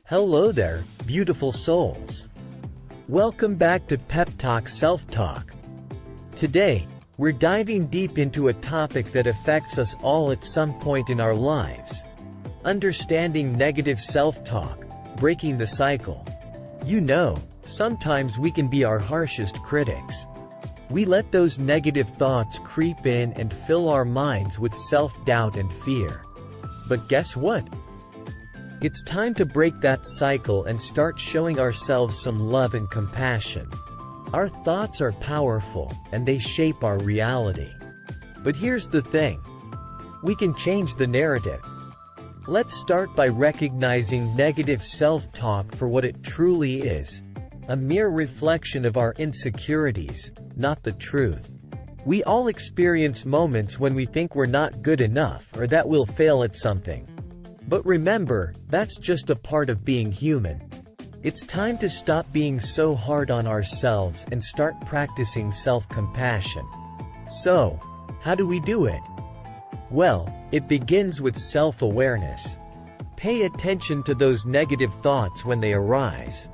Hello there, beautiful souls. Welcome back to PepTalk SelfTalk. Today, we're diving deep into a topic that affects us all at some point in our lives. Understanding negative self-talk, breaking the cycle. You know, sometimes we can be our harshest critics. We let those negative thoughts creep in and fill our minds with self-doubt and fear. But guess what? It's time to break that cycle and start showing ourselves some love and compassion. Our thoughts are powerful, and they shape our reality. But here's the thing. We can change the narrative. Let's start by recognizing negative self-talk for what it truly is. A mere reflection of our insecurities, not the truth. We all experience moments when we think we're not good enough or that we'll fail at something. But remember, that's just a part of being human. It's time to stop being so hard on ourselves and start practicing self-compassion. So, how do we do it? Well, it begins with self-awareness. Pay attention to those negative thoughts when they arise.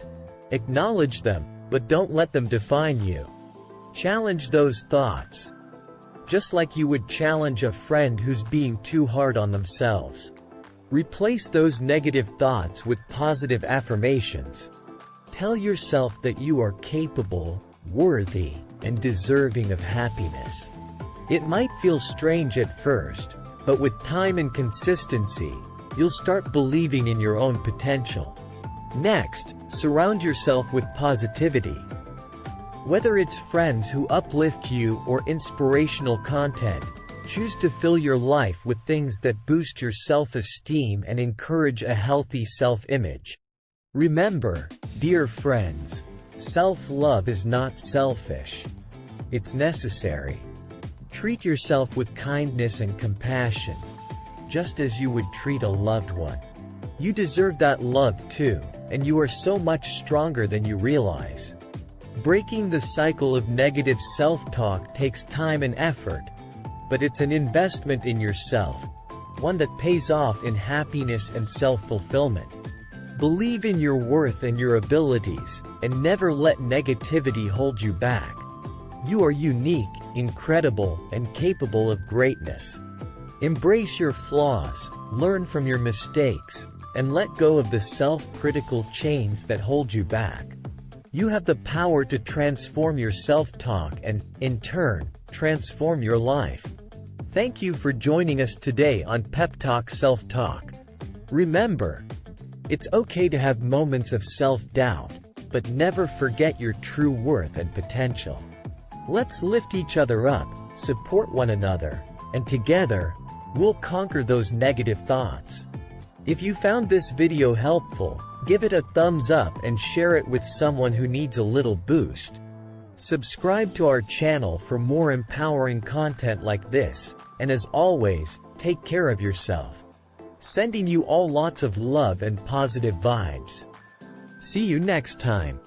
Acknowledge them, but don't let them define you. Challenge those thoughts. Just like you would challenge a friend who's being too hard on themselves. Replace those negative thoughts with positive affirmations. Tell yourself that you are capable, worthy, and deserving of happiness. It might feel strange at first, but with time and consistency, you'll start believing in your own potential. Next, surround yourself with positivity. Whether it's friends who uplift you or inspirational content, choose to fill your life with things that boost your self-esteem and encourage a healthy self-image. Remember, dear friends, self-love is not selfish. It's necessary. Treat yourself with kindness and compassion, just as you would treat a loved one. You deserve that love too, and you are so much stronger than you realize. Breaking the cycle of negative self-talk takes time and effort, but it's an investment in yourself, one that pays off in happiness and self-fulfillment. Believe in your worth and your abilities, and never let negativity hold you back. You are unique, incredible, and capable of greatness. Embrace your flaws, learn from your mistakes, and let go of the self-critical chains that hold you back. You have the power to transform your self-talk and, in turn, transform your life. Thank you for joining us today on PepTalk SelfTalk. Remember, it's okay to have moments of self-doubt, but never forget your true worth and potential. Let's lift each other up, support one another, and together, we'll conquer those negative thoughts. If you found this video helpful, give it a thumbs up and share it with someone who needs a little boost. Subscribe to our channel for more empowering content like this, and as always, take care of yourself. Sending you all lots of love and positive vibes. See you next time.